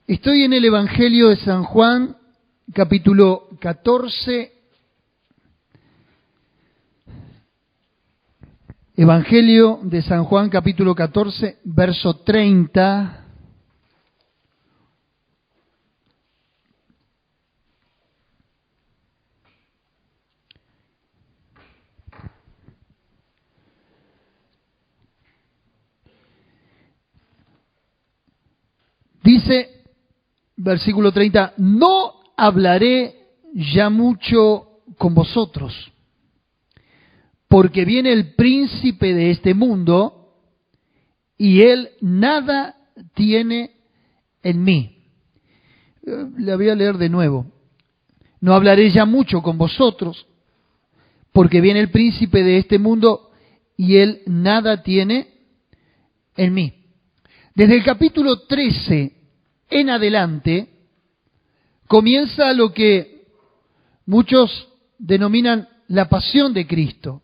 Estoy en el Evangelio de San Juan, capítulo 14. Evangelio de San Juan, capítulo 14, verso 30. Dice, versículo 30, no hablaré ya mucho con vosotros, porque viene el príncipe de este mundo, y él nada tiene en mí. Le voy a leer de nuevo. No hablaré ya mucho con vosotros, porque viene el príncipe de este mundo, y él nada tiene en mí. Desde el capítulo 13 en adelante, comienza lo que muchos denominan la pasión de Cristo.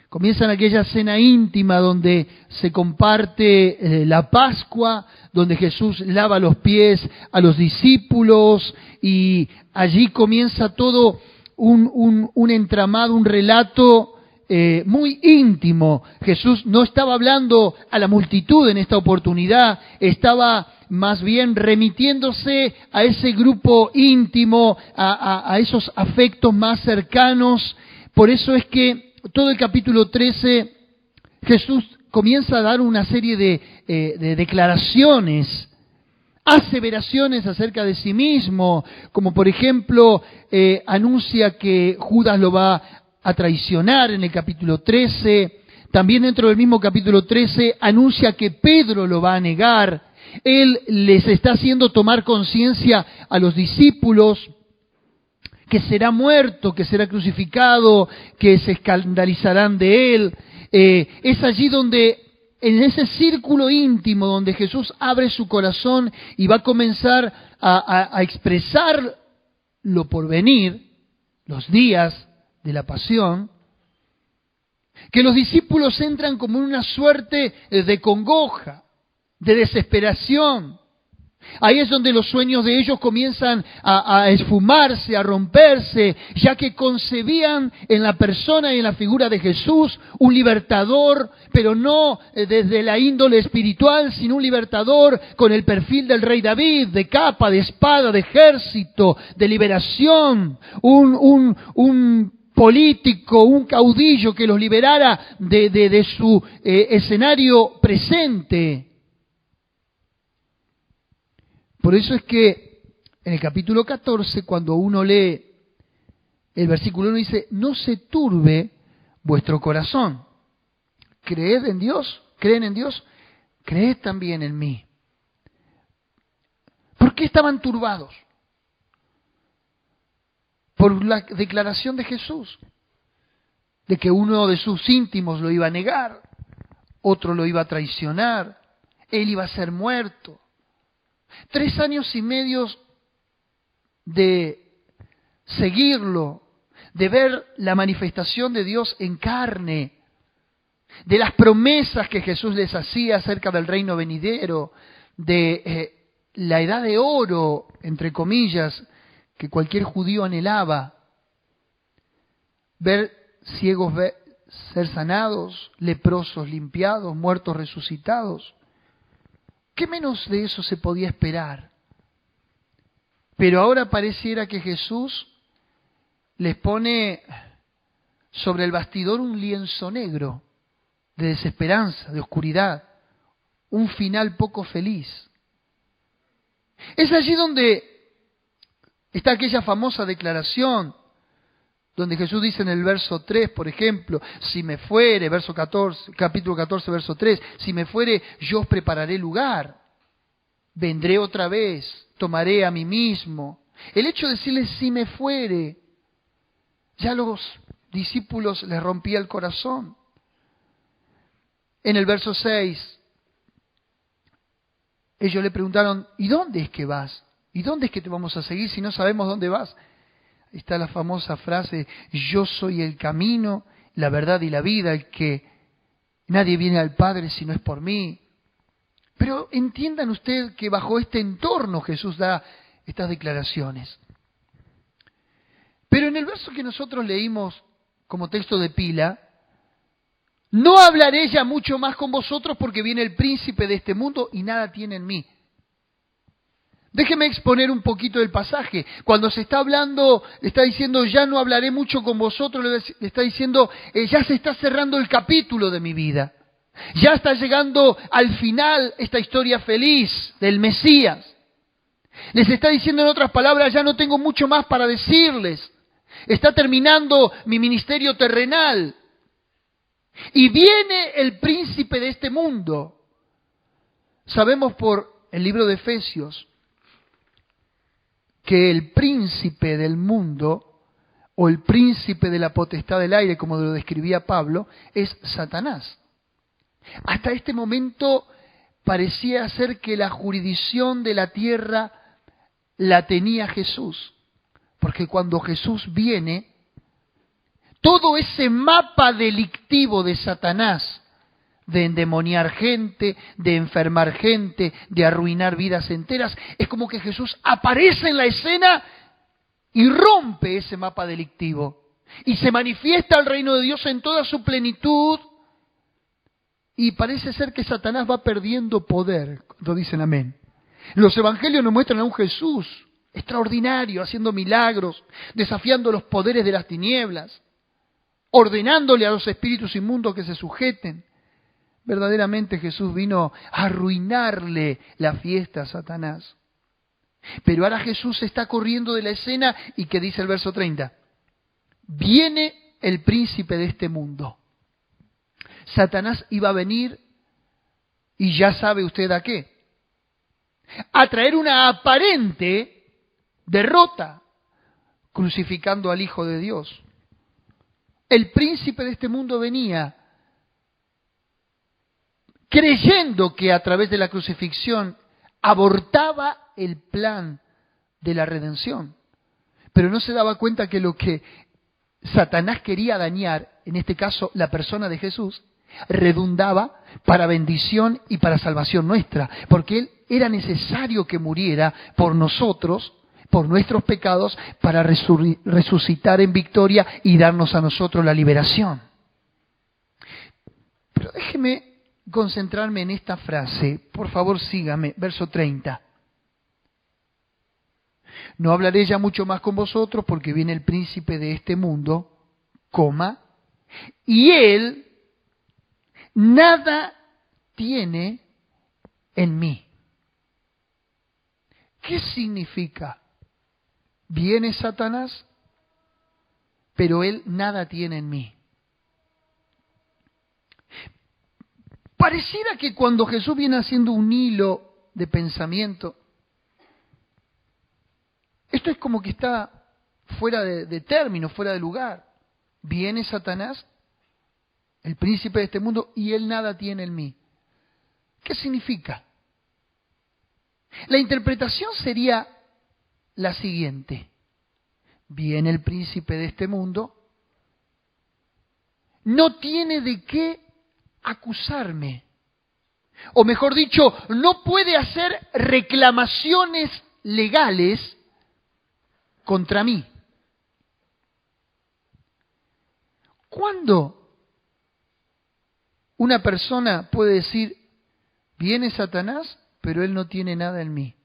Comienza en aquella cena íntima donde se comparte la Pascua, donde Jesús lava los pies a los discípulos y allí comienza todo un entramado, un relato muy íntimo. Jesús no estaba hablando a la multitud en esta oportunidad, estaba más bien remitiéndose a ese grupo íntimo, a esos afectos más cercanos. Por eso es que todo el capítulo 13 Jesús comienza a dar una serie de declaraciones, aseveraciones acerca de sí mismo, como por ejemplo anuncia que Judas lo va a traicionar en el capítulo 13, también dentro del mismo capítulo 13 anuncia que Pedro lo va a negar. Él les está haciendo tomar conciencia a los discípulos que será muerto, que será crucificado, que se escandalizarán de él. Es allí donde, en ese círculo íntimo, donde Jesús abre su corazón y va a comenzar a expresar lo por venir, los días de la pasión, que los discípulos entran como en una suerte de congoja, de desesperación. Ahí es donde los sueños de ellos comienzan a esfumarse, a romperse, ya que concebían en la persona y en la figura de Jesús un libertador, pero no desde la índole espiritual, sino un libertador con el perfil del rey David, de capa, de espada, de ejército, de liberación, un político, un caudillo que los liberara de su escenario presente. Por eso es que en el capítulo 14, cuando uno lee el versículo 1, dice, no se turbe vuestro corazón. ¿Creed en Dios? ¿Creen en Dios? Creed también en mí. ¿Por qué estaban turbados? Por la declaración de Jesús, de que uno de sus íntimos lo iba a negar, otro lo iba a traicionar, él iba a ser muerto. 3 años y medio de seguirlo, de ver la manifestación de Dios en carne, de las promesas que Jesús les hacía acerca del reino venidero, de la edad de oro, entre comillas, que cualquier judío anhelaba, ver ciegos ser sanados, leprosos limpiados, muertos resucitados. ¿Qué menos de eso se podía esperar? Pero ahora pareciera que Jesús les pone sobre el bastidor un lienzo negro de desesperanza, de oscuridad, un final poco feliz. Es allí donde está aquella famosa declaración, donde Jesús dice en el verso 3, por ejemplo, si me fuere, verso 14, capítulo 14, verso 3, si me fuere, yo os prepararé lugar, vendré otra vez, tomaré a mí mismo. El hecho de decirles si me fuere, ya a los discípulos les rompía el corazón. En el verso 6, ellos le preguntaron, ¿y dónde es que vas? ¿Y dónde es que te vamos a seguir si no sabemos dónde vas? Está la famosa frase, yo soy el camino, la verdad y la vida, el que nadie viene al Padre si no es por mí. Pero entiendan ustedes que bajo este entorno Jesús da estas declaraciones. Pero en el verso que nosotros leímos como texto de pila, no hablaré ya mucho más con vosotros porque viene el príncipe de este mundo y nada tiene en mí. Déjeme exponer un poquito del pasaje. Cuando se está hablando, le está diciendo, ya no hablaré mucho con vosotros, le está diciendo, ya se está cerrando el capítulo de mi vida. Ya está llegando al final esta historia feliz del Mesías. Les está diciendo en otras palabras, ya no tengo mucho más para decirles. Está terminando mi ministerio terrenal. Y viene el príncipe de este mundo. Sabemos por el libro de Efesios que el príncipe del mundo, o el príncipe de la potestad del aire, como lo describía Pablo, es Satanás. Hasta este momento parecía ser que la jurisdicción de la tierra la tenía Jesús. Porque cuando Jesús viene, todo ese mapa delictivo de Satanás, de endemoniar gente, de enfermar gente, de arruinar vidas enteras, es como que Jesús aparece en la escena y rompe ese mapa delictivo. Y se manifiesta el reino de Dios en toda su plenitud. Y parece ser que Satanás va perdiendo poder, cuando dicen amén. Los evangelios nos muestran a un Jesús extraordinario, haciendo milagros, desafiando los poderes de las tinieblas, ordenándole a los espíritus inmundos que se sujeten. Verdaderamente Jesús vino a arruinarle la fiesta a Satanás. Pero ahora Jesús está corriendo de la escena y ¿qué dice el verso 30? Viene el príncipe de este mundo. Satanás iba a venir y ya sabe usted a qué. A traer una aparente derrota, crucificando al Hijo de Dios. El príncipe de este mundo venía creyendo que a través de la crucifixión abortaba el plan de la redención. Pero no se daba cuenta que lo que Satanás quería dañar, en este caso la persona de Jesús, redundaba para bendición y para salvación nuestra. Porque Él era necesario que muriera por nosotros, por nuestros pecados, para resucitar en victoria y darnos a nosotros la liberación. Pero déjeme concentrarme en esta frase. Por favor, sígame. Verso 30. No hablaré ya mucho más con vosotros porque viene el príncipe de este mundo, y él nada tiene en mí. ¿Qué significa? Viene Satanás, pero él nada tiene en mí. Pareciera que cuando Jesús viene haciendo un hilo de pensamiento, esto es como que está fuera de término, fuera de lugar. Viene Satanás, el príncipe de este mundo, y él nada tiene en mí. ¿Qué significa? La interpretación sería la siguiente. Viene el príncipe de este mundo, no tiene de qué acusarme. O mejor dicho, no puede hacer reclamaciones legales contra mí. ¿Cuándo una persona puede decir, viene Satanás, pero él no tiene nada en mí?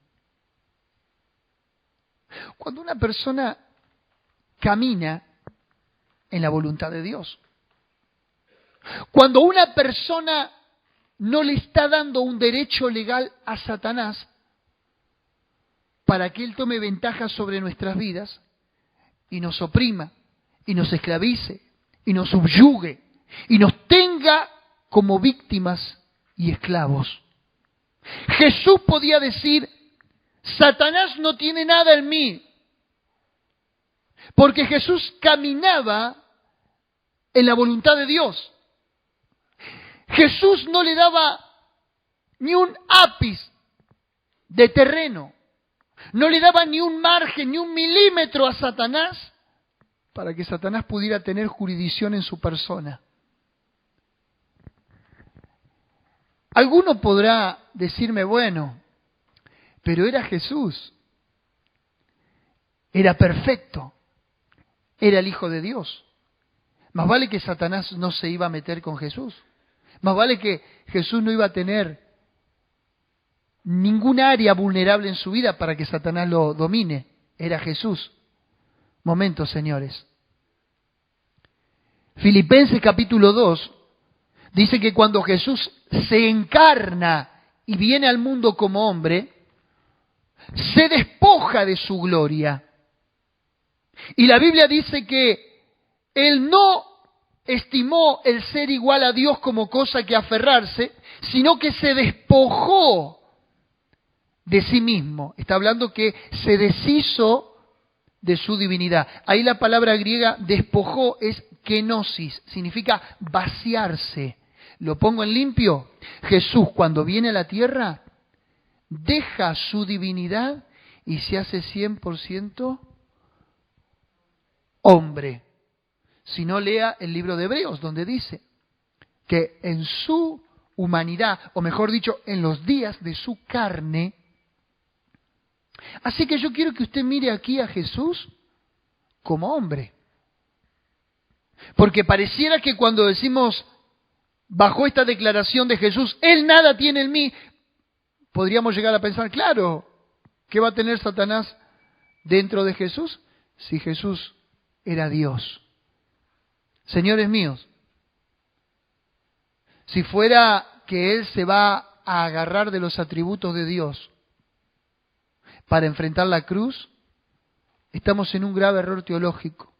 Cuando una persona camina en la voluntad de Dios. Cuando una persona no le está dando un derecho legal a Satanás para que él tome ventaja sobre nuestras vidas y nos oprima, y nos esclavice, y nos subyugue, y nos tenga como víctimas y esclavos. Jesús podía decir, Satanás no tiene nada en mí, porque Jesús caminaba en la voluntad de Dios. Jesús no le daba ni un ápice de terreno, no le daba ni un margen, ni un milímetro a Satanás para que Satanás pudiera tener jurisdicción en su persona. Alguno podrá decirme, bueno, pero era Jesús, era perfecto, era el Hijo de Dios. Más vale que Satanás no se iba a meter con Jesús. Más vale que Jesús no iba a tener ningún área vulnerable en su vida para que Satanás lo domine. Era Jesús. Momentos, señores. Filipenses capítulo 2 dice que cuando Jesús se encarna y viene al mundo como hombre, se despoja de su gloria. Y la Biblia dice que Él no estimó el ser igual a Dios como cosa que aferrarse, sino que se despojó de sí mismo. Está hablando que se deshizo de su divinidad. Ahí la palabra griega despojó es kenosis, significa vaciarse. Lo pongo en limpio. Jesús, cuando viene a la tierra, deja su divinidad y se hace 100% hombre. Si no, lea el libro de Hebreos, donde dice que en su humanidad, o mejor dicho, en los días de su carne. Así que yo quiero que usted mire aquí a Jesús como hombre. Porque pareciera que cuando decimos, bajo esta declaración de Jesús, Él nada tiene en mí, podríamos llegar a pensar, claro, ¿qué va a tener Satanás dentro de Jesús? Si Jesús era Dios. Señores míos, si fuera que Él se va a agarrar de los atributos de Dios para enfrentar la cruz, estamos en un grave error teológico.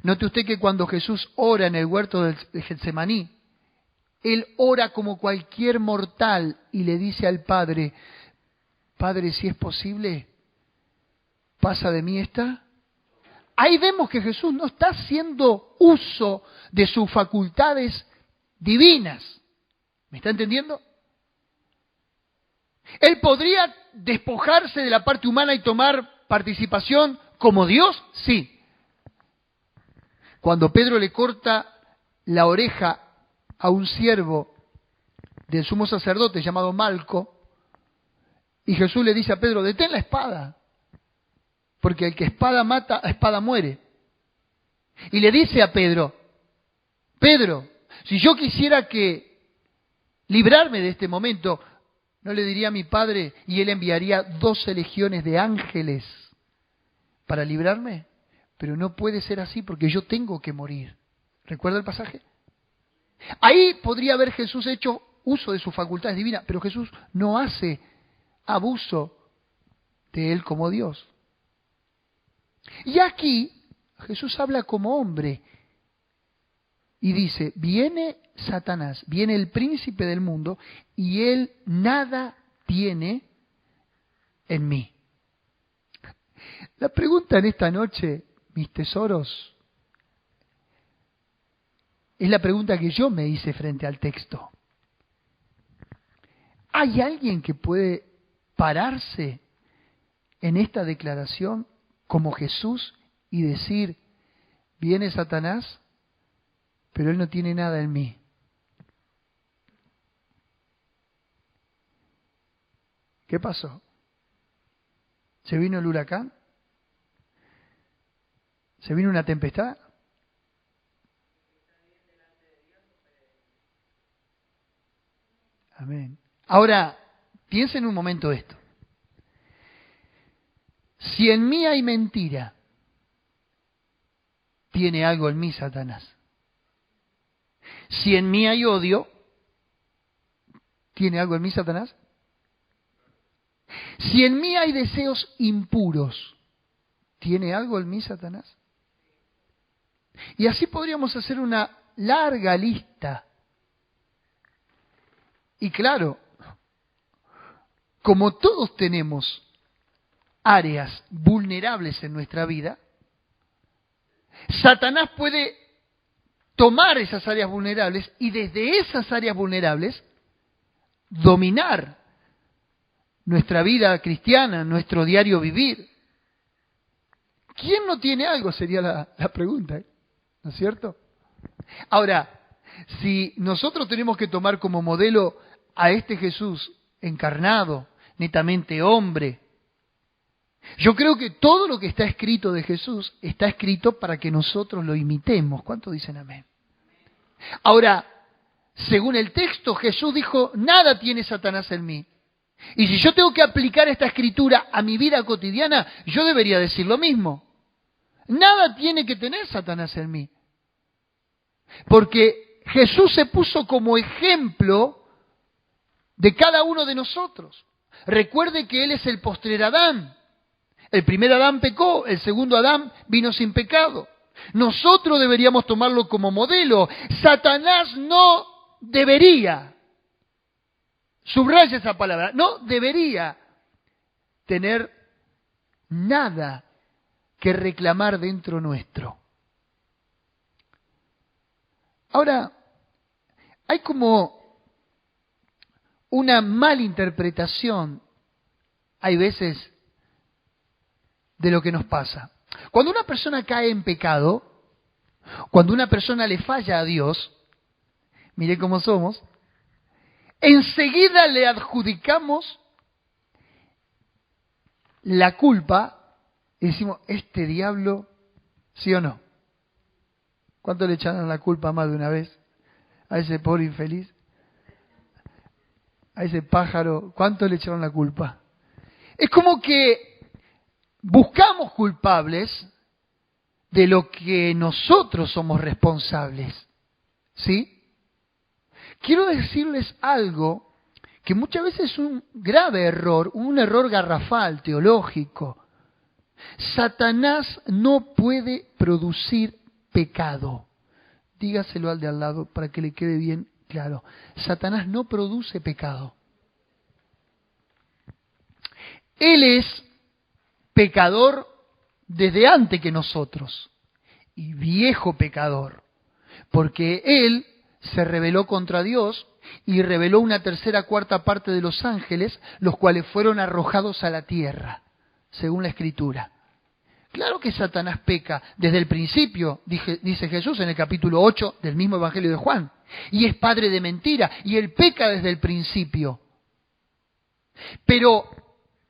Note usted que cuando Jesús ora en el huerto de Getsemaní, Él ora como cualquier mortal y le dice al Padre, Padre, si es posible, pasa de mí esta. Ahí vemos que Jesús no está haciendo uso de sus facultades divinas. ¿Me está entendiendo? Él podría despojarse de la parte humana y tomar participación como Dios, sí. Cuando Pedro le corta la oreja a un siervo del sumo sacerdote llamado Malco, y Jesús le dice a Pedro, detén la espada, porque el que espada mata, a espada muere. Y le dice a Pedro, Pedro, si yo quisiera librarme de este momento, no le diría a mi Padre y Él enviaría 12 legiones de ángeles para librarme, pero no puede ser así porque yo tengo que morir. ¿Recuerda el pasaje? Ahí podría haber Jesús hecho uso de sus facultades divinas, pero Jesús no hace abuso de Él como Dios. Y aquí Jesús habla como hombre y dice, viene Satanás, viene el príncipe del mundo y él nada tiene en mí. La pregunta en esta noche, mis tesoros, es la pregunta que yo me hice frente al texto. ¿Hay alguien que puede pararse en esta declaración como Jesús y decir, viene Satanás, pero él no tiene nada en mí? ¿Qué pasó? ¿Se vino el huracán? ¿Se vino una tempestad? Amén. Ahora, piensen un momento esto. Si en mí hay mentira, tiene algo en mí Satanás. Si en mí hay odio, ¿tiene algo en mí Satanás? Si en mí hay deseos impuros, ¿tiene algo en mí Satanás? Y así podríamos hacer una larga lista. Y claro, como todos tenemos áreas vulnerables en nuestra vida, Satanás puede tomar esas áreas vulnerables y desde esas áreas vulnerables dominar nuestra vida cristiana, nuestro diario vivir. ¿Quién no tiene algo? Sería la pregunta, ¿no es cierto? Ahora, si nosotros tenemos que tomar como modelo a este Jesús encarnado, netamente hombre. Yo creo que todo lo que está escrito de Jesús está escrito para que nosotros lo imitemos. ¿Cuántos dicen amén? Ahora, según el texto, Jesús dijo, nada tiene Satanás en mí. Y si yo tengo que aplicar esta escritura a mi vida cotidiana, yo debería decir lo mismo. Nada tiene que tener Satanás en mí. Porque Jesús se puso como ejemplo de cada uno de nosotros. Recuerde que Él es el postrer Adán. El primer Adán pecó, el segundo Adán vino sin pecado. Nosotros deberíamos tomarlo como modelo. Satanás no debería, subraya esa palabra, no debería tener nada que reclamar dentro nuestro. Ahora, hay como una malinterpretación, hay veces, de lo que nos pasa. Cuando una persona cae en pecado, cuando una persona le falla a Dios, mire cómo somos, enseguida le adjudicamos la culpa y decimos, este diablo, ¿sí o no? ¿Cuánto le echaron la culpa más de una vez? A ese pobre infeliz, a ese pájaro, ¿cuánto le echaron la culpa? Es como que buscamos culpables de lo que nosotros somos responsables. ¿Sí? Quiero decirles algo que muchas veces es un grave error, un error garrafal, teológico. Satanás no puede producir pecado. Dígaselo al de al lado para que le quede bien claro. Satanás no produce pecado. Él es pecador desde antes que nosotros, y viejo pecador, porque él se rebeló contra Dios y rebeló una tercera cuarta parte de los ángeles, los cuales fueron arrojados a la tierra, según la Escritura. Claro que Satanás peca desde el principio, dice Jesús en el capítulo 8 del mismo Evangelio de Juan, y es padre de mentira, y él peca desde el principio. Pero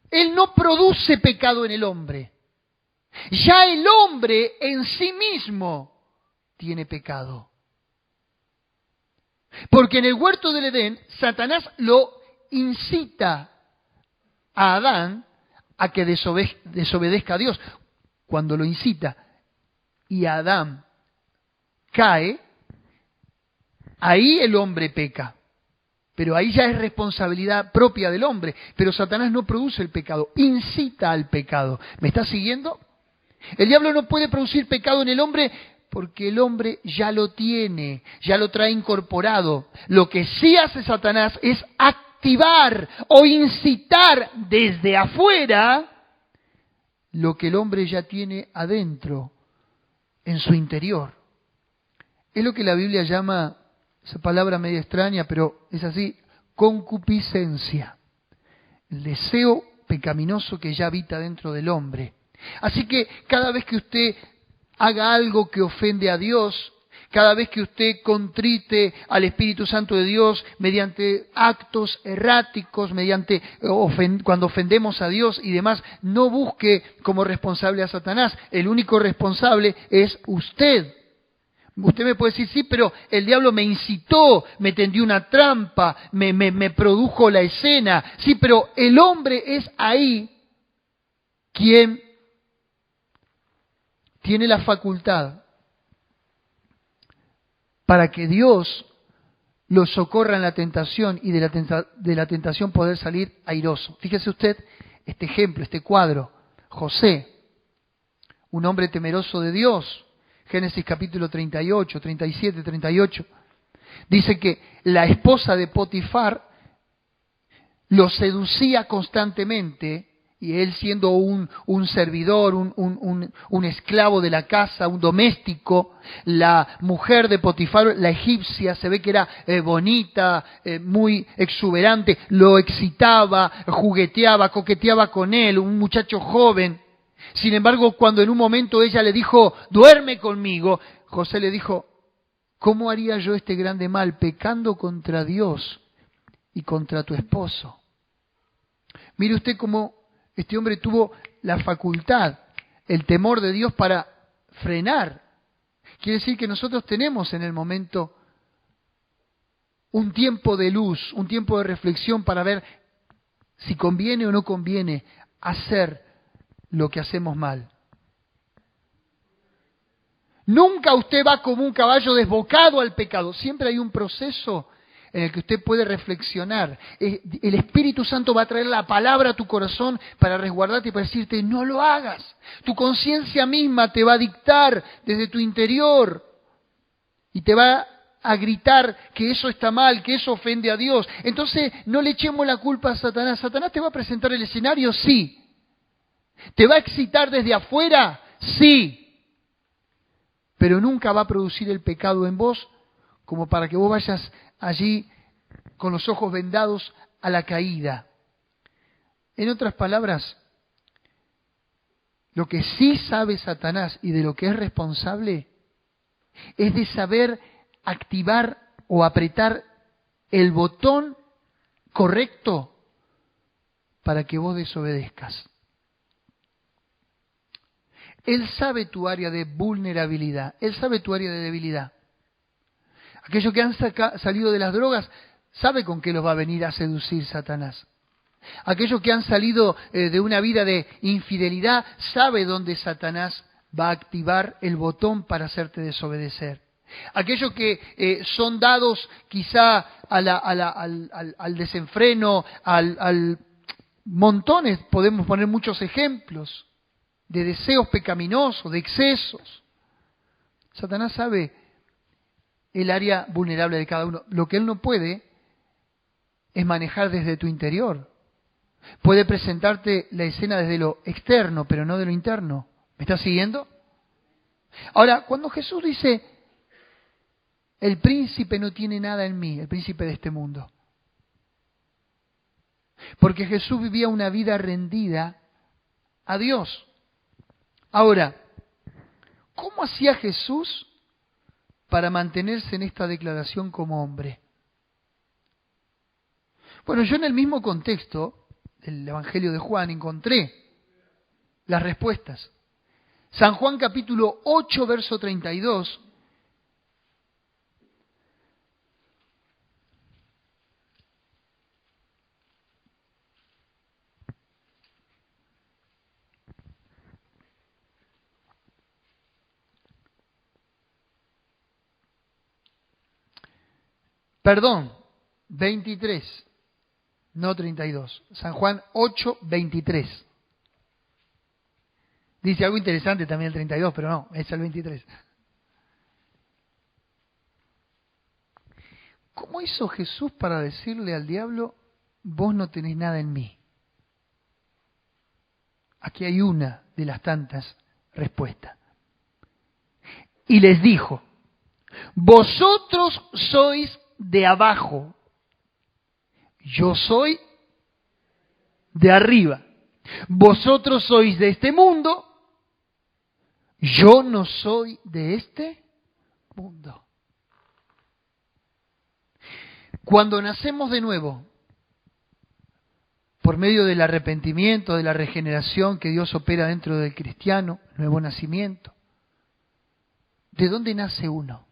él no produce pecado en el hombre. Ya el hombre en sí mismo tiene pecado. Porque en el huerto del Edén, Satanás lo incita a Adán a que desobedezca a Dios. Cuando lo incita y Adán cae, ahí el hombre peca. Pero ahí ya es responsabilidad propia del hombre. Pero Satanás no produce el pecado, incita al pecado. ¿Me está siguiendo? El diablo no puede producir pecado en el hombre porque el hombre ya lo tiene, ya lo trae incorporado. Lo que sí hace Satanás es activar o incitar desde afuera lo que el hombre ya tiene adentro, en su interior. Es lo que la Biblia llama, esa palabra media extraña, pero es así, concupiscencia. El deseo pecaminoso que ya habita dentro del hombre. Así que cada vez que usted haga algo que ofende a Dios, cada vez que usted contrite al Espíritu Santo de Dios mediante actos erráticos, cuando ofendemos a Dios y demás, no busque como responsable a Satanás. El único responsable es usted. Usted me puede decir, sí, pero el diablo me incitó, me tendió una trampa, me produjo la escena. Sí, pero el hombre es ahí quien tiene la facultad para que Dios lo socorra en la tentación y de la tentación poder salir airoso. Fíjese usted este ejemplo, este cuadro. José, un hombre temeroso de Dios. Génesis capítulo 38, 37, 38. Dice que la esposa de Potifar lo seducía constantemente. Y él siendo un servidor, un esclavo de la casa, un doméstico, la mujer de Potifar, la egipcia, se ve que era bonita, muy exuberante, lo excitaba, jugueteaba, coqueteaba con él, un muchacho joven. Sin embargo, cuando en un momento ella le dijo, duerme conmigo, José le dijo, ¿cómo haría yo este grande mal pecando contra Dios y contra tu esposo. Mire usted cómo este hombre tuvo la facultad, el temor de Dios para frenar. Quiere decir que nosotros tenemos en el momento un tiempo de luz, un tiempo de reflexión para ver si conviene o no conviene hacer lo que hacemos mal. Nunca usted va como un caballo desbocado al pecado. Siempre hay un proceso en el que usted puede reflexionar. El Espíritu Santo va a traer la palabra a tu corazón para resguardarte y para decirte, no lo hagas. Tu conciencia misma te va a dictar desde tu interior y te va a gritar que eso está mal, que eso ofende a Dios. Entonces, no le echemos la culpa a Satanás. ¿Satanás te va a presentar el escenario? Sí. ¿Te va a excitar desde afuera? Sí. Pero nunca va a producir el pecado en vos como para que vos vayas allí con los ojos vendados a la caída. En otras palabras, lo que sí sabe Satanás y de lo que es responsable es de saber activar o apretar el botón correcto para que vos desobedezcas. Él sabe tu área de vulnerabilidad, Él sabe tu área de debilidad. Aquellos que han salido de las drogas, sabe con qué los va a venir a seducir Satanás. Aquellos que han salido de una vida de infidelidad, sabe dónde Satanás va a activar el botón para hacerte desobedecer. Aquellos que son dados quizá al desenfreno, al montones, podemos poner muchos ejemplos, de deseos pecaminosos, de excesos. Satanás sabe el área vulnerable de cada uno. Lo que él no puede es manejar desde tu interior. Puede presentarte la escena desde lo externo, pero no de lo interno. ¿Me estás siguiendo? Ahora, cuando Jesús dice, el príncipe no tiene nada en mí, el príncipe de este mundo. Porque Jesús vivía una vida rendida a Dios. Ahora, ¿cómo hacía Jesús para mantenerse en esta declaración como hombre? Bueno, yo en el mismo contexto del Evangelio de Juan encontré las respuestas. San Juan capítulo 8, verso 32. Perdón, 23, no 32. San Juan 8, 23. Dice algo interesante también el 32, pero no, es el 23. ¿Cómo hizo Jesús para decirle al diablo, vos no tenés nada en mí? Aquí hay una de las tantas respuestas. Y les dijo, vosotros sois de abajo, yo soy de arriba. Vosotros sois de este mundo, yo no soy de este mundo. Cuando nacemos de nuevo, por medio del arrepentimiento, de la regeneración que Dios opera dentro del cristiano, nuevo nacimiento, ¿de dónde nace uno?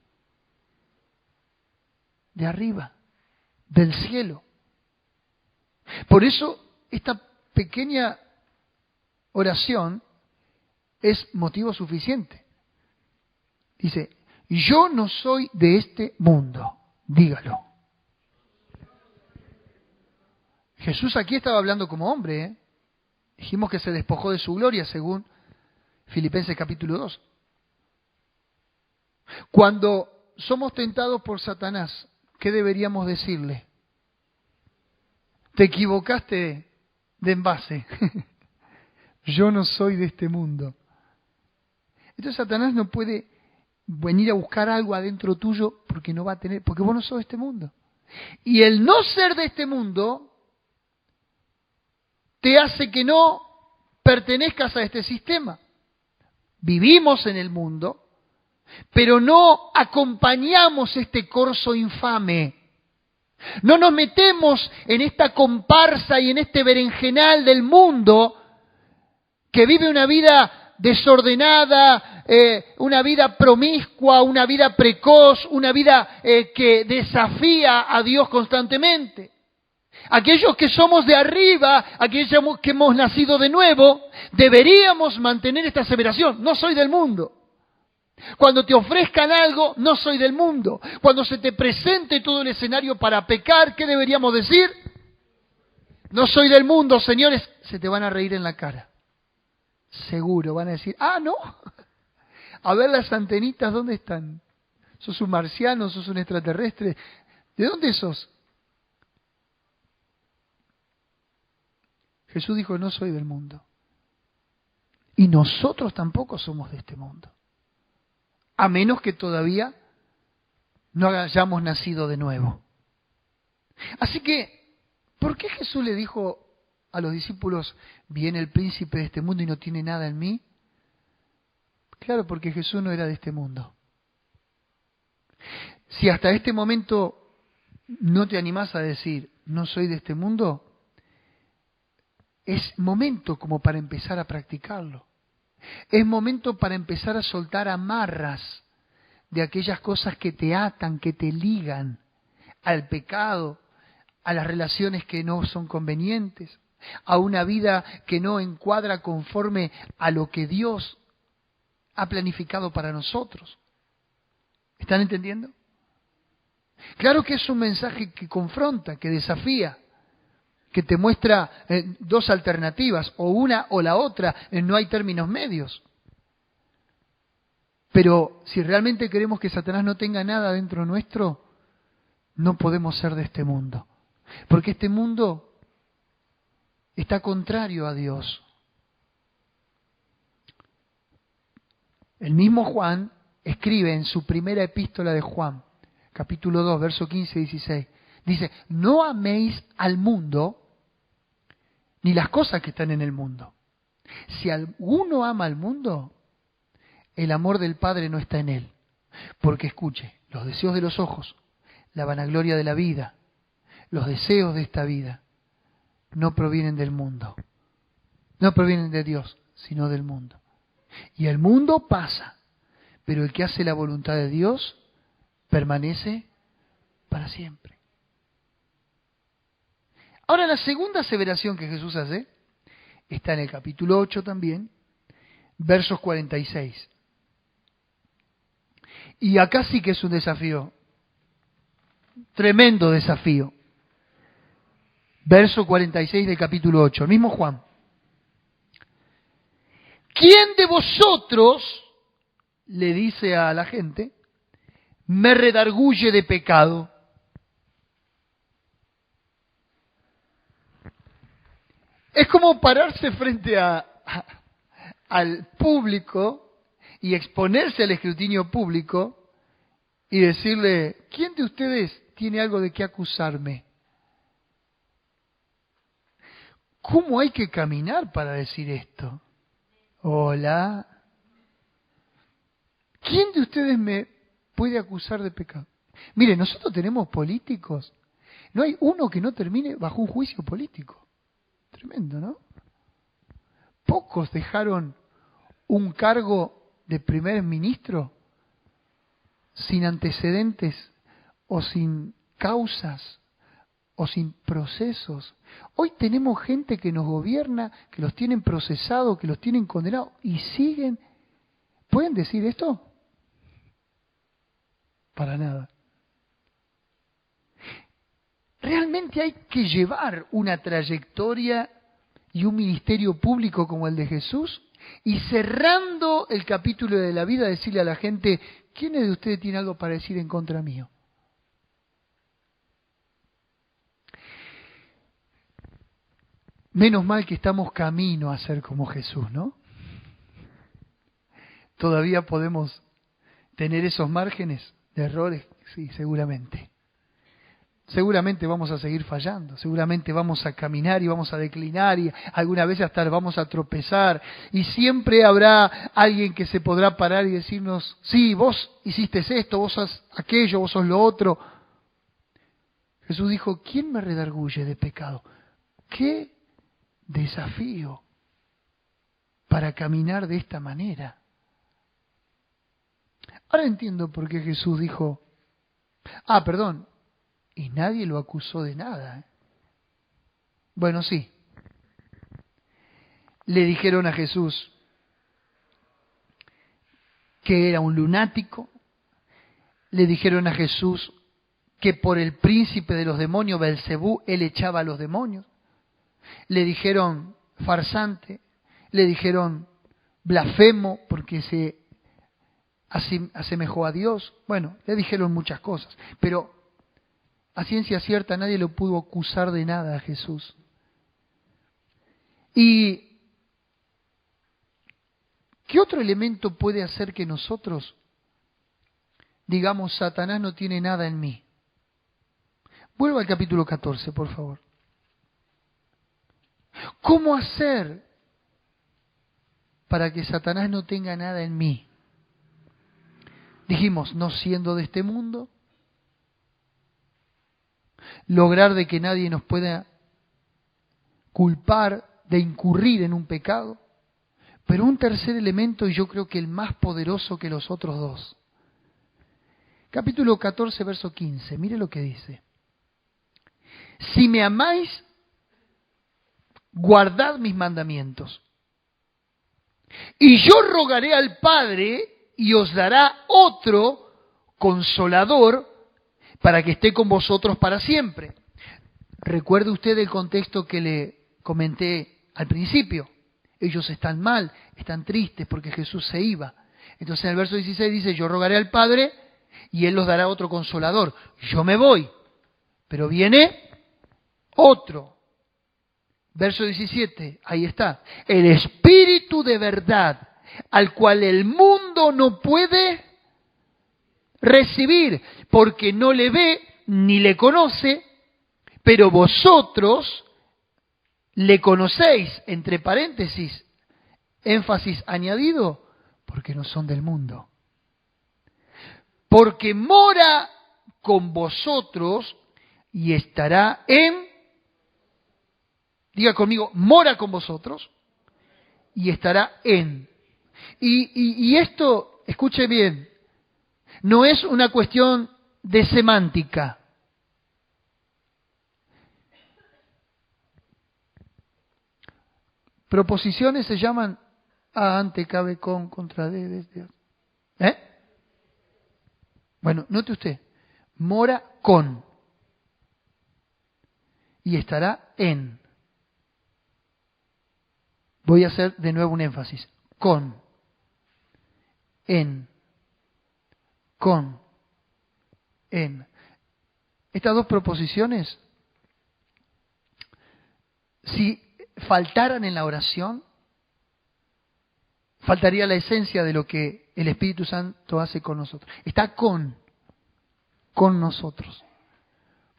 De arriba, del cielo. Por eso esta pequeña oración es motivo suficiente. Dice, yo no soy de este mundo, dígalo. Jesús aquí estaba hablando como hombre, ¿eh? Dijimos que se despojó de su gloria según Filipenses capítulo 2. Cuando somos tentados por Satanás, ¿qué deberíamos decirle? Te equivocaste de envase. Yo no soy de este mundo. Entonces Satanás no puede venir a buscar algo adentro tuyo porque no va a tener, porque vos no sos de este mundo. Y el no ser de este mundo te hace que no pertenezcas a este sistema. Vivimos en el mundo, pero no acompañamos este corso infame. No nos metemos en esta comparsa y en este berenjenal del mundo que vive una vida desordenada, una vida promiscua, una vida precoz, una vida que desafía a Dios constantemente. Aquellos que somos de arriba, aquellos que hemos nacido de nuevo, deberíamos mantener esta aseveración: no soy del mundo. Cuando te ofrezcan algo, no soy del mundo. Cuando se te presente todo el escenario para pecar, ¿qué deberíamos decir? No soy del mundo, señores. Se te van a reír en la cara. Seguro, van a decir: no. A ver las antenitas, ¿dónde están? ¿Sos un marciano? ¿Sos un extraterrestre? ¿De dónde sos? Jesús dijo: no soy del mundo. Y nosotros tampoco somos de este mundo. A menos que todavía no hayamos nacido de nuevo. Así que, ¿por qué Jesús le dijo a los discípulos: viene el príncipe de este mundo y no tiene nada en mí? Claro, porque Jesús no era de este mundo. Si hasta este momento no te animás a decir: no soy de este mundo, es momento como para empezar a practicarlo. Es momento para empezar a soltar amarras de aquellas cosas que te atan, que te ligan al pecado, a las relaciones que no son convenientes, a una vida que no encuadra conforme a lo que Dios ha planificado para nosotros. ¿Están entendiendo? Claro que es un mensaje que confronta, que desafía, que te muestra dos alternativas, o una o la otra, no hay términos medios. Pero si realmente queremos que Satanás no tenga nada dentro nuestro, no podemos ser de este mundo. Porque este mundo está contrario a Dios. El mismo Juan escribe en su primera epístola de Juan, capítulo 2, verso 15 y 16, dice: no améis al mundo ni las cosas que están en el mundo. Si alguno ama al mundo, el amor del Padre no está en él. Porque escuche, los deseos de los ojos, la vanagloria de la vida, los deseos de esta vida, no provienen del mundo. No provienen de Dios, sino del mundo. Y el mundo pasa, pero el que hace la voluntad de Dios permanece para siempre. Ahora, la segunda aseveración que Jesús hace está en el capítulo 8 también, versos 46. Y acá sí que es un desafío, tremendo desafío. Verso 46 del capítulo 8, el mismo Juan. ¿Quién de vosotros, le dice a la gente, me redarguye de pecado? Es como pararse frente al público y exponerse al escrutinio público y decirle: ¿quién de ustedes tiene algo de qué acusarme? ¿Cómo hay que caminar para decir esto? Hola. ¿Quién de ustedes me puede acusar de pecado? Mire, nosotros tenemos políticos. No hay uno que no termine bajo un juicio político. Tremendo, ¿no? Pocos dejaron un cargo de primer ministro sin antecedentes o sin causas o sin procesos. Hoy tenemos gente que nos gobierna, que los tienen procesados, que los tienen condenados y siguen. ¿Pueden decir esto? Para nada. Realmente hay que llevar una trayectoria y un ministerio público como el de Jesús y cerrando el capítulo de la vida decirle a la gente: ¿quiénes de ustedes tienen algo para decir en contra mío? Menos mal que estamos camino a ser como Jesús, ¿no? Todavía podemos tener esos márgenes de errores, sí, seguramente. Seguramente vamos a seguir fallando, seguramente vamos a caminar y vamos a declinar y alguna vez hasta vamos a tropezar y siempre habrá alguien que se podrá parar y decirnos: sí, vos hiciste esto, vos sos aquello, vos sos lo otro. Jesús dijo, ¿quién me redarguye de pecado? ¡Qué desafío para caminar de esta manera! Ahora entiendo por qué Jesús dijo, perdón, y nadie lo acusó de nada. Bueno, sí. Le dijeron a Jesús que era un lunático. Le dijeron a Jesús que por el príncipe de los demonios, Belcebú, él echaba a los demonios. Le dijeron farsante. Le dijeron blasfemo porque se asemejó a Dios. Bueno, le dijeron muchas cosas. Pero a ciencia cierta nadie lo pudo acusar de nada a Jesús. ¿Y qué otro elemento puede hacer que nosotros digamos, Satanás no tiene nada en mí? Vuelvo al capítulo 14, por favor. ¿Cómo hacer para que Satanás no tenga nada en mí? Dijimos, no siendo de este mundo, lograr de que nadie nos pueda culpar de incurrir en un pecado, pero un tercer elemento, y yo creo que el más poderoso que los otros dos. Capítulo 14, verso 15, mire lo que dice. Si me amáis, guardad mis mandamientos. Y yo rogaré al Padre y os dará otro consolador para que esté con vosotros para siempre. Recuerde usted el contexto que le comenté al principio. Ellos están mal, están tristes porque Jesús se iba. Entonces en el verso 16 dice, yo rogaré al Padre y Él los dará otro consolador. Yo me voy, pero viene otro. Verso 17, ahí está. El Espíritu de verdad, al cual el mundo no puede recibir, porque no le ve ni le conoce, pero vosotros le conocéis, entre paréntesis, énfasis añadido, porque no son del mundo. Porque mora con vosotros y estará diga conmigo, mora con vosotros y estará en. Y esto, escuche bien, no es una cuestión de semántica. Proposiciones se llaman ante, cabe, con, contra, de, desde. Bueno, note usted, mora con y estará en. Voy a hacer de nuevo un énfasis. Con, en, con, en. Estas dos proposiciones, si faltaran en la oración, faltaría la esencia de lo que el Espíritu Santo hace con nosotros. Está con nosotros.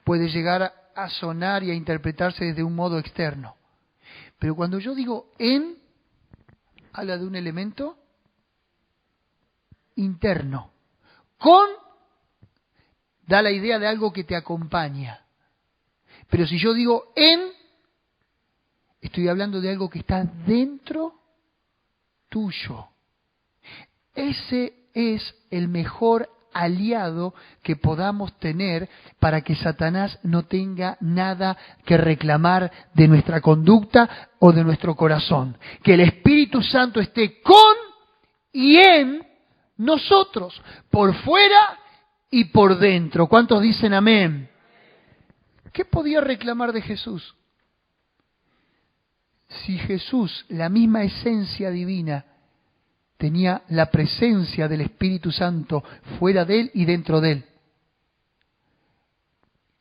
Puede llegar a sonar y a interpretarse desde un modo externo. Pero cuando yo digo en, habla de un elemento interno. Con, da la idea de algo que te acompaña. Pero si yo digo en, estoy hablando de algo que está dentro tuyo. Ese es el mejor aliado que podamos tener para que Satanás no tenga nada que reclamar de nuestra conducta o de nuestro corazón. Que el Espíritu Santo esté con y en nosotros, por fuera y por dentro. ¿Cuántos dicen amén? ¿Qué podía reclamar de Jesús? Si Jesús, la misma esencia divina, tenía la presencia del Espíritu Santo fuera de él y dentro de él.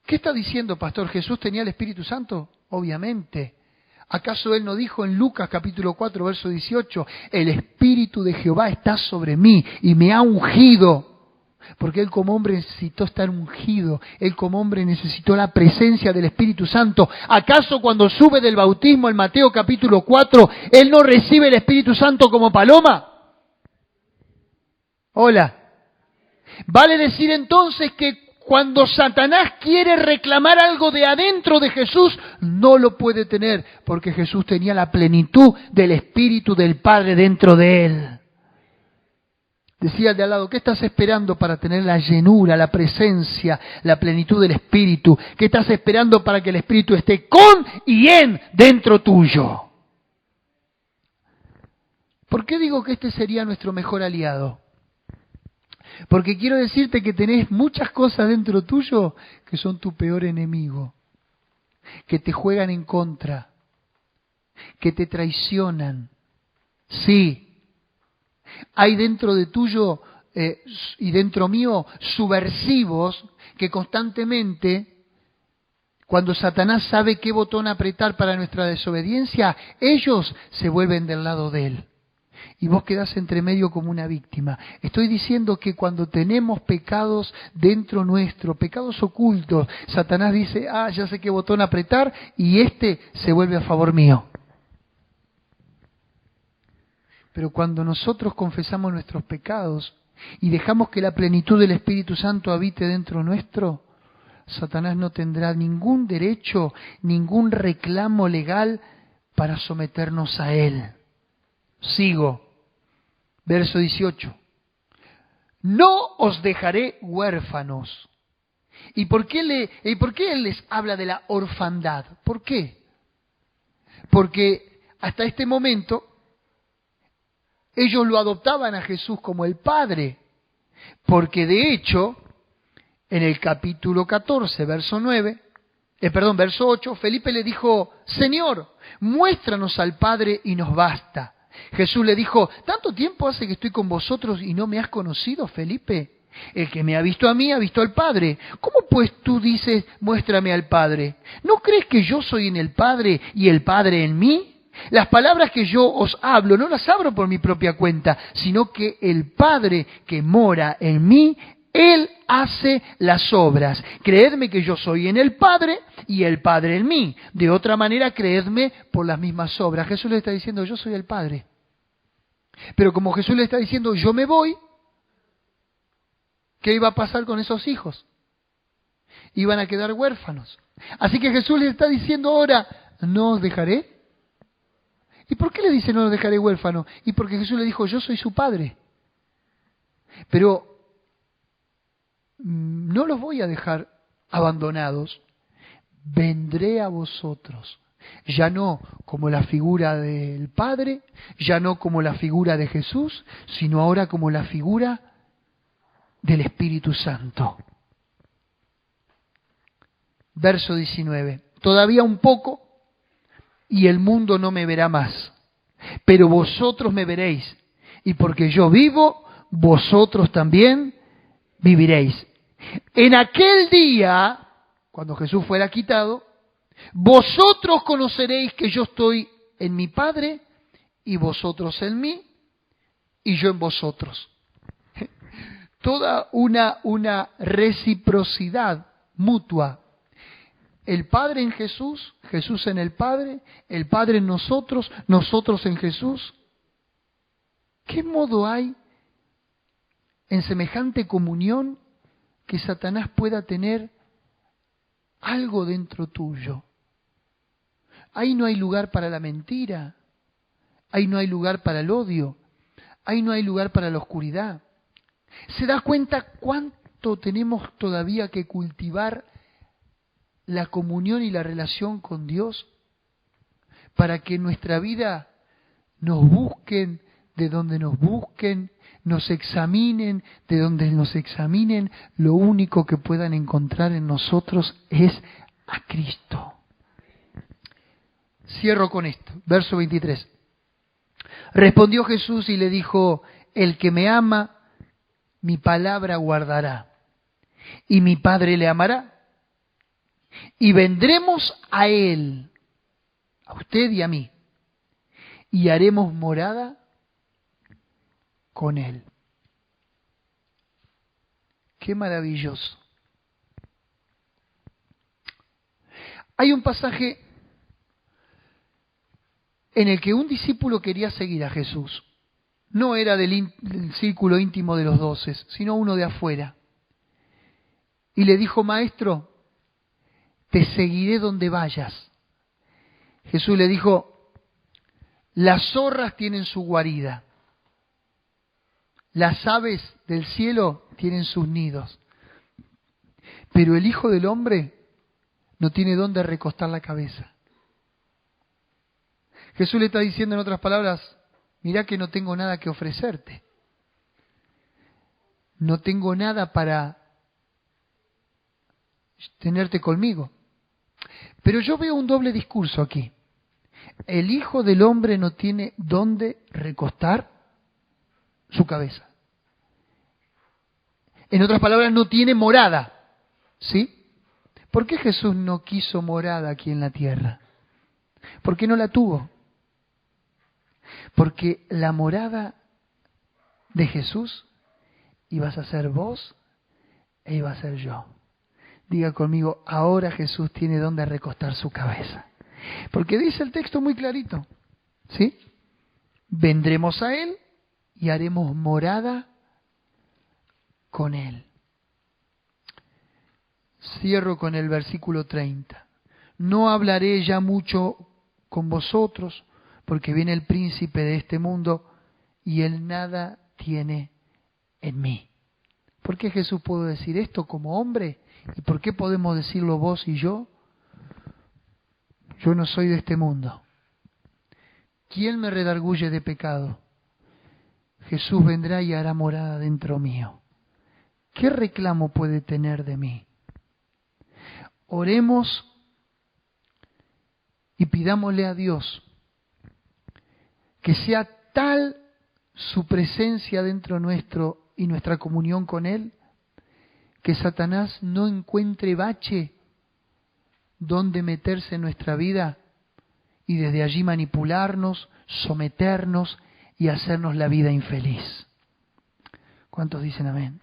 ¿Qué está diciendo, pastor? ¿Jesús tenía el Espíritu Santo? Obviamente. ¿Acaso él no dijo en Lucas capítulo 4, verso 18, el Espíritu de Jehová está sobre mí y me ha ungido? Porque él como hombre necesitó estar ungido, él como hombre necesitó la presencia del Espíritu Santo. ¿Acaso cuando sube del bautismo en Mateo capítulo 4, él no recibe el Espíritu Santo como paloma? Hola. Vale decir entonces que cuando Satanás quiere reclamar algo de adentro de Jesús, no lo puede tener, porque Jesús tenía la plenitud del Espíritu del Padre dentro de él. Decía al de al lado, ¿qué estás esperando para tener la llenura, la presencia, la plenitud del Espíritu? ¿Qué estás esperando para que el Espíritu esté con y en dentro tuyo? ¿Por qué digo que este sería nuestro mejor aliado? Porque quiero decirte que tenés muchas cosas dentro tuyo que son tu peor enemigo, que te juegan en contra, que te traicionan. Sí, hay dentro de tuyo y dentro mío subversivos que constantemente, cuando Satanás sabe qué botón apretar para nuestra desobediencia, ellos se vuelven del lado de él. Y vos quedás entre medio como una víctima. Estoy diciendo que cuando tenemos pecados dentro nuestro, pecados ocultos, Satanás dice, ya sé qué botón apretar, y se vuelve a favor mío. Pero cuando nosotros confesamos nuestros pecados y dejamos que la plenitud del Espíritu Santo habite dentro nuestro, Satanás no tendrá ningún derecho, ningún reclamo legal para someternos a él. Sigo. Verso 18. No os dejaré huérfanos. ¿Y por qué él les habla de la orfandad? ¿Por qué? Porque hasta este momento ellos lo adoptaban a Jesús como el Padre. Porque de hecho, en el capítulo 14, verso 8, Felipe le dijo, Señor, muéstranos al Padre y nos basta. Jesús le dijo, ¿tanto tiempo hace que estoy con vosotros y no me has conocido, Felipe? El que me ha visto a mí, ha visto al Padre. ¿Cómo pues tú dices, muéstrame al Padre? ¿No crees que yo soy en el Padre y el Padre en mí? Las palabras que yo os hablo, no las abro por mi propia cuenta, sino que el Padre que mora en mí, Él hace las obras. Creedme que yo soy en el Padre y el Padre en mí. De otra manera, creedme por las mismas obras. Jesús le está diciendo, yo soy el Padre. Pero como Jesús le está diciendo, yo me voy, ¿qué iba a pasar con esos hijos? Iban a quedar huérfanos. Así que Jesús les está diciendo ahora, no os dejaré. ¿Y por qué le dice no los dejaré huérfanos? Y porque Jesús le dijo, yo soy su Padre. Pero no los voy a dejar abandonados. Vendré a vosotros. Ya no como la figura del Padre, ya no como la figura de Jesús, sino ahora como la figura del Espíritu Santo. Verso 19. Todavía un poco y el mundo no me verá más, pero vosotros me veréis, y porque yo vivo, vosotros también viviréis. En aquel día, cuando Jesús fuera quitado, vosotros conoceréis que yo estoy en mi Padre, y vosotros en mí, y yo en vosotros. Toda una reciprocidad mutua. El Padre en Jesús, Jesús en el Padre en nosotros, nosotros en Jesús. ¿Qué modo hay en semejante comunión que Satanás pueda tener algo dentro tuyo? Ahí no hay lugar para la mentira, ahí no hay lugar para el odio, ahí no hay lugar para la oscuridad. ¿Se da cuenta cuánto tenemos todavía que cultivar la comunión y la relación con Dios para que en nuestra vida nos busquen de donde nos busquen, nos examinen de donde nos examinen? Lo único que puedan encontrar en nosotros es a Cristo. Cierro con esto, verso 23. Respondió Jesús y le dijo, el que me ama, mi palabra guardará, y mi Padre le amará, y vendremos a Él, a usted y a mí, y haremos morada con Él. Qué maravilloso. Hay un pasaje en el que un discípulo quería seguir a Jesús. No era del círculo íntimo de los 12, sino uno de afuera. y le dijo: Maestro, te seguiré donde vayas. Jesús le dijo: las zorras tienen su guarida, las aves del cielo tienen sus nidos, pero el Hijo del Hombre no tiene dónde recostar la cabeza. Jesús le está diciendo, en otras palabras: mirá que no tengo nada que ofrecerte. No tengo nada para tenerte conmigo. Pero yo veo un doble discurso aquí. El Hijo del Hombre no tiene dónde recostar su cabeza. En otras palabras, no tiene morada. ¿Sí? ¿Por qué Jesús no quiso morada aquí en la tierra? ¿Por qué no la tuvo? Porque la morada de Jesús ibas a ser vos e iba a ser yo. Diga conmigo: ahora Jesús tiene donde recostar su cabeza. Porque dice el texto muy clarito, ¿sí? Vendremos a Él y haremos morada con Él. Cierro con el versículo 30. No hablaré ya mucho con vosotros, porque viene el príncipe de este mundo y Él nada tiene en mí. ¿Por qué Jesús pudo decir esto como hombre? ¿Y por qué podemos decirlo vos y yo? Yo no soy de este mundo. ¿Quién me redarguye de pecado? Jesús vendrá y hará morada dentro mío. ¿Qué reclamo puede tener de mí? Oremos y pidámosle a Dios que sea tal su presencia dentro nuestro y nuestra comunión con Él, que Satanás no encuentre bache donde meterse en nuestra vida y desde allí manipularnos, someternos y hacernos la vida infeliz. ¿Cuántos dicen amén?